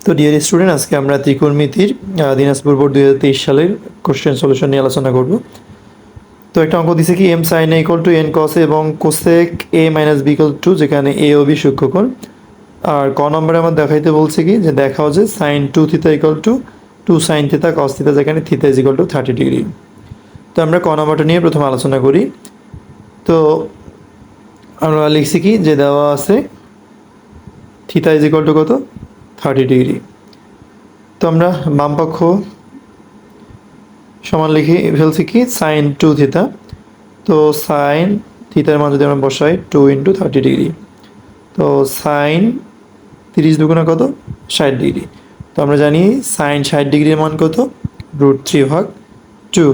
তো dear student, আজকে আমরা ত্রিকোণমিতির দিনাজপুর বোর্ড 2023 সালের কোশ্চেন সলিউশন নিয়ে আলোচনা করব। তো একটা অঙ্ক দিছে কি M sine A equal to N cos এবং cosec A minus B equal to, যেখানে এ ও বি সূক্ষ্মকোণ। আর ক নম্বরে আমার দেখাইতে বলছে কি যে দেখাও যে sine two theta equal to two sine theta cos theta, যেখানে theta is equal to 30 degree. তো আমরা ক নম্বরটা নিয়ে প্রথমে আলোচনা করি। তো আমরা লিখছি কি যে দেওয়া আছে থিতা ইজ ইকুয়াল টু কত, 30 ডিগ্রি। তো আমরা বাম পক্ষ সমান লিখে ফেলছি কি সাইন টু থিতা। তো সাইন থিতার মান যদি আমরা বসাই 2 × 30 ডিগ্রি, তো সাইন 30 দুগুণে কত, 60 ডিগ্রি। তো আমরা জানি সাইন 60 ডিগ্রির মান কত, √3/2।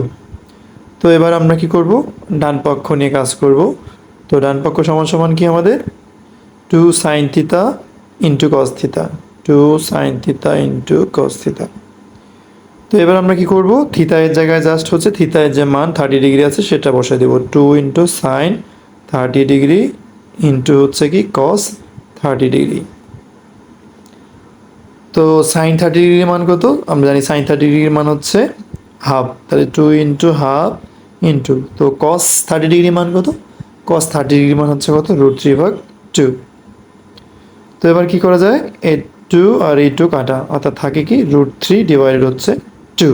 তো এবার আমরা কি করব, ডান পক্ষ নিয়ে কাজ করব। তো ডান পক্ষ সমান সমান কি আমাদের 2 সাইন থিতা ইন্টু কস থিতা, 2 sine theta into cos theta. তো এবার আমরা কি করব, থিতা এর জায়গায় জাস্ট হচ্ছে থিতা এর যে মান 30 ডিগ্রি আছে সেটা বসাই দেব, 2 × সাইন 30 ডিগ্রি ইন্টু হচ্ছে কি কস 30 ডিগ্রি। তো সাইন 30 ডিগ্রির মান কত, আমরা জানি সাইন 30 ডিগ্রির মান হচ্ছে হাফ, তাহলে 2 × হাফ ইন্টু, তো কস 30 ডিগ্রির মান কত, কস 30 ডিগ্রির মান হচ্ছে কত, √3/2। তো এবার কি করা যায়, এই 2 আর এই 2 কাটা, অর্থাৎ থাকে কি √3 ডিভাইডেড হচ্ছে 2।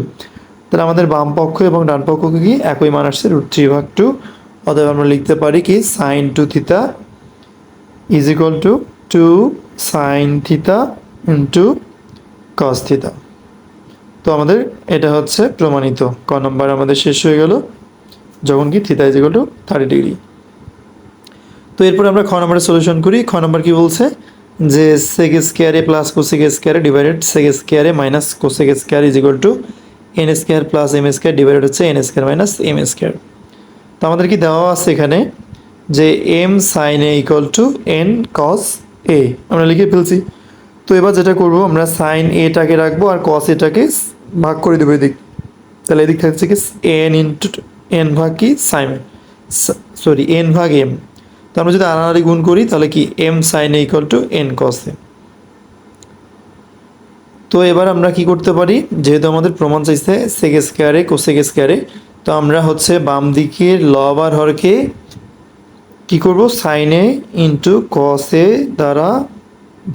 তাহলে আমাদের বাম পক্ষ এবং ডান পক্ষকে কি একই মান আসছে, √3/2। অতএব আমরা লিখতে পারি কি sine two theta is equal to 2 sine theta into cos theta. তো আমাদের এটা হচ্ছে প্রমাণিত। ক নম্বর আমাদের শেষ হয়ে গেল, যখন কি থিতা ইজ ইকুয়াল টু 30 ডিগ্রি। তো এরপর আমরা খ নম্বরের সলিউশন করি। খ নম্বর কি বলছে যে sec square A plus cosec square divided sec square A minus cosec square is equal to N square plus M square divided হচ্ছে N square minus M square. তো আমাদের কি দেওয়া আছে এখানে যে M sine A equal to N cos A, আমরা লিখে ফেলছি। তো এবার যেটা করব, আমরা সাইন এটাকে রাখবো আর কস এটাকে ভাগ করে দেবো এদিক। তাহলে এদিক থাকছে কি এন ইন্টু এন ভাগ কি সাইন, সরি এন ভাগ এম। তো আমরা যদি আড়াআড়ি গুণ করি তাহলে কি M sine A equal to N cos A. তো এবার আমরা কি করতে পারি, যেহেতু আমাদের প্রমাণ চাইছে সেক স্কোয়ারে কোসেক স্কোয়ারে, তো আমরা হচ্ছে বাম দিকের লব আর হরকে কি করব, সাইনে ইন্টু কসে দ্বারা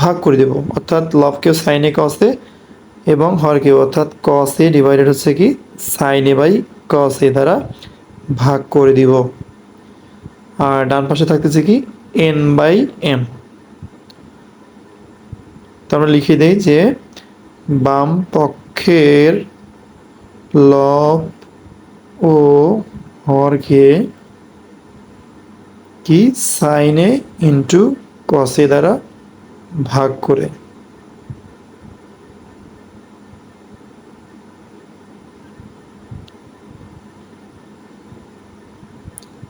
ভাগ করে দেব, অর্থাৎ লবকেও সাইনে কসে এবং হরকেও অর্থাৎ কসে ডিভাইডেড হচ্ছে কি সাইনে বাই কসে দ্বারা ভাগ করে দিব। আর ডান পাশে থাকতেছে কি n/m। তো আমরা লিখে দেই যে বাম পক্ষের লব ও হরকে কি সাইনে ইন্টু কসে দ্বারা ভাগ করে।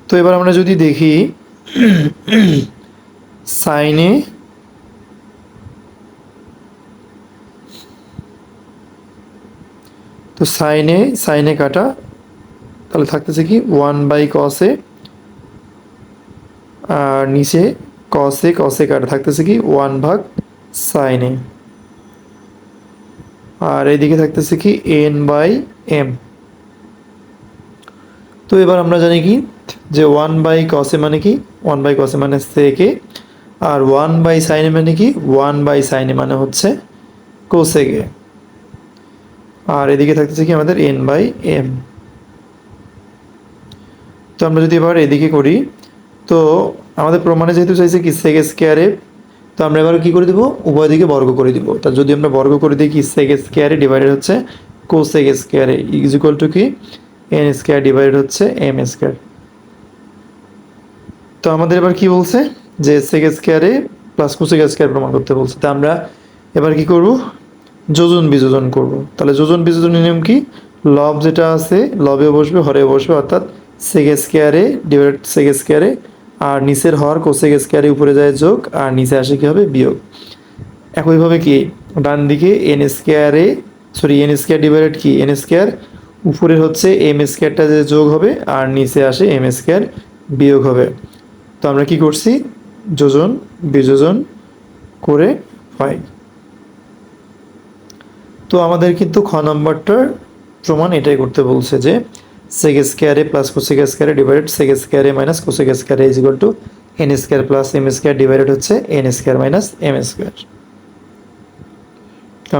তো এবার আমরা যদি দেখি সাইনে তো সাইনে কাটা, তাহলে থাকতেছে কি 1/cos এ, আর নিচে কসে কাটা থাকতেছে কি 1/sin এ, আর এইদিকে থাকতেছে কি n/m। তো এবার আমরা জানি কি যে 1/cos মানে কি 1/cos মানে সেকে, আর 1/sin মানে কি 1/sin মানে হচ্ছে কোসেকে, আর এদিকে থাকতেছে কি আমাদের n/m। তো আমরা যদি এবার এদিকে করি, তো আমাদের প্রমাণে যেহেতু চাইছে কি সেক স্কোয়ারে, তো আমরা এবার কি করে দিব, উভয় দিকে বর্গ করে দিব। তা যদি আমরা বর্গ করে দিই কি সেক স্কোয়ারে ডিভাইডেড হচ্ছে কোসেক স্কোয়ারে ইজ ইকুয়াল টু কি এন স্কোয়ার ডিভাইডেড হচ্ছে এম স্কোয়ার। তো আমাদের এবার কি বলছে যে সেক স্কোয়ারে প্লাস কোসেক স্কোয়ার প্রমাণ করতে বলছে। তা আমরা এবার কি করব, যোজন বিযোজন করব। তাহলে যোজন বিযোজনের নিয়ম কি, লব যেটা আছে লবেও বসবে হরেও বসবে, অর্থাৎ সেক স্কোয়ারে ডিভাইড সেক স্কোয়ারে, আর নিচের হর কোসেক স্কোয়ারে উপরে যায় যোগ, আর নিচে আসে কি হবে বিয়োগ। একইভাবে কি ডান দিকে এন স্কোয়ার ডিভাইডেড কি এন স্কোয়ার, উপরে হচ্ছে এম স্কোয়ারটা যে যোগ হবে আর নিচে আসে এম স্কোয়ার বিয়োগ হবে। তো আমরা কি করছি, যোজন বিযোজন করে পাই। তো আমাদের কিন্তু খ নম্বরটার প্রমাণ এটাই করতে বলছে যে সেক স্কোয়ারে প্লাস কোসেক স্কোয়ারে ডিভাইডেড সেক স্কোয়ারে মাইনাস কোসেক স্কোয়ারে is equal to N square plus M square divided হচ্ছে N square minus M square.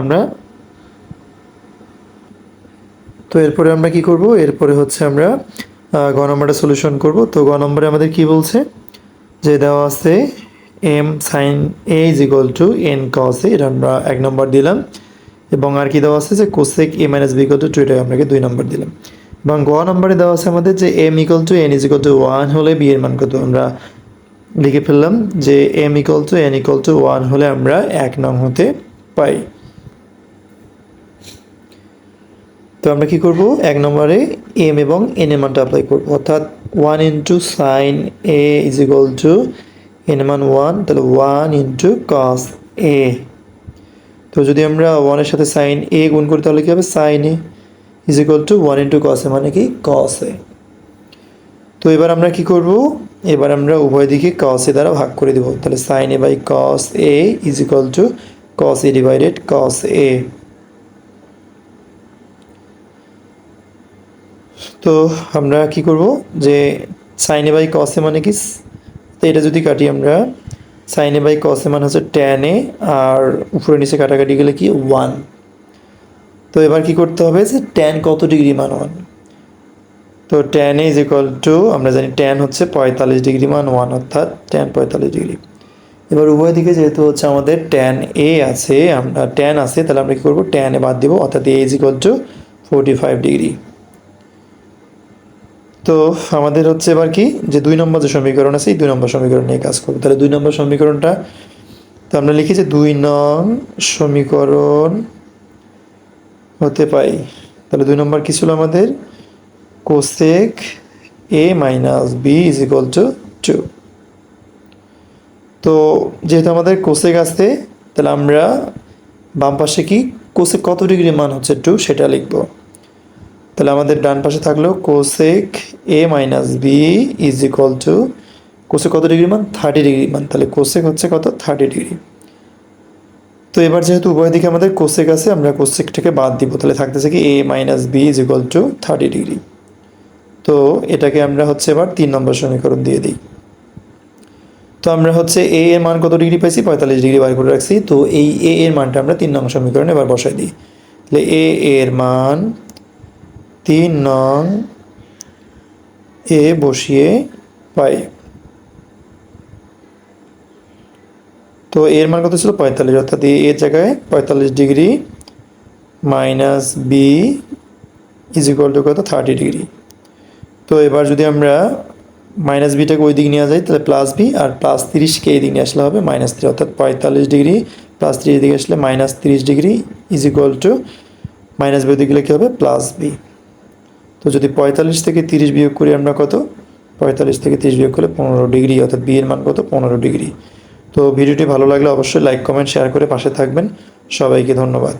আমরা তো এরপরে আমরা কি করব, এরপরে হচ্ছে আমরা গ নম্বরটা সলিউশন করব। তো গ নম্বরে আমাদের কি বলছে যে দেওয়া আছে M sine A is equal to N cos A, এটা আমরা 1 নম্বর দিলাম। এবং আর কি দেওয়া আছে যে cosec A minus B equal to 2, এটা আপনাকে 2 নম্বর দিলাম। এবং গ নম্বরে দেওয়া আছে আমাদের যে M equal to N is equal to 1 হলে বি এর মান কত, আমরা লিখে ফেললাম যে M equal to N equal to 1 হলে আমরা 1 নং হতে পাই। তো আমরা কি করব, 1 নম্বরে এম এবং এন এর মানটা অ্যাপ্লাই করব, অর্থাৎ 1 into sign A is equal to N মান 1, তাহলে 1 ইন্টু কস এ। তো যদি আমরা 1 এর সাথে সাইন এ গুণ করি তাহলে কি হবে, sine A is equal to 1 into cos A মানে কি কস এ। তো এবার আমরা কি করব, এবার আমরা উভয় দিকে কস এ দ্বারা ভাগ করে দেব, তাহলে sine A by cos A is equal to cos A divided cos A. তো আমরা কি করব যে sign A by cos A মানে কি, তো এটা যদি কাটি আমরা sign A by cos A মানে হচ্ছে ট্যান এ, আর উপরে নিচে কাটাকাটি গেলে কি 1। তো এবার কি করতে হবে যে ট্যান কত ডিগ্রি মান 1, তো tan A is equal two আমরা জানি ট্যান হচ্ছে 45 ডিগ্রি মান 1, অর্থাৎ ট্যান 45 ডিগ্রি। এবার উভয় দিকে যেহেতু হচ্ছে আমাদের ট্যান এ আছে, আমরা ট্যান আছে, তাহলে আমরা কি করব ট্যান এ বাদ দিব, অর্থাৎ এ ইজ ইকুয়াল টু 45 ডিগ্রি। তো আমাদের হচ্ছে এবার কি যে 2 নম্বর যে সমীকরণ আছে এই 2 নম্বর সমীকরণ নিয়ে কাজ করবো। তাহলে 2 নম্বর সমীকরণটা তো আমরা লিখি যে 2 নং সমীকরণ হতে পাই। তাহলে 2 নম্বর কি ছিল আমাদের, cosec A minus B is equal to 2। তো যেহেতু আমাদের কোসেক আছে তাহলে আমরা বাম পাশে কি কোসেক কত ডিগ্রি মান হচ্ছে 2 সেটা লিখব। তাহলে আমাদের ডান পাশে থাকলো cosec A minus B is equal to cosec কত ডিগ্রি মান 30 ডিগ্রি মান, তাহলে কোসেক হচ্ছে কত 30 ডিগ্রি। তো এবার যেহেতু উভয় দিকে আমাদের কোসেক আছে আমরা কোসেকটাকে বাদ দিব, তাহলে থাকতেছে কি A minus B is equal to 30 degree. তো এটাকে আমরা হচ্ছে এবার 3 নম্বর সমীকরণ দিয়ে দিই। তো আমরা হচ্ছে এ এর মান কত ডিগ্রি পাইছি 45 ডিগ্রি বার করে রাখছি, তো এই এ এর মানটা আমরা 3 নম্বর সমীকরণে এবার বসাই দিই। তাহলে এ এর মান 3 নং এ বসিয়ে পাই। তো এর মান কত ছিল 45, অর্থাৎ এর জায়গায় 45 degree minus B is equal to কত 30 ডিগ্রি। তো এবার যদি আমরা মাইনাস বিটাকে ওই দিকে নিয়ে যাই তাহলে প্লাস বি, আর প্লাস 30কে এই দিকে নিয়ে আসলে হবে মাইনাস 3, অর্থাৎ 45 ডিগ্রি প্লাস 30 দিকে আসলে minus 30 degree is equal to minus B দিকে গেলে কী হবে প্লাস বি। তো যদি 45 থেকে 30 বিয়োগ করি আমরা কত, 45 থেকে 30 বিয়োগ করলে 15 ডিগ্রি, অর্থাৎ বি এর মান কত 15 ডিগ্রি। তো ভিডিওটি ভালো লাগলে অবশ্যই লাইক কমেন্ট শেয়ার করে পাশে থাকবেন। সবাইকে ধন্যবাদ।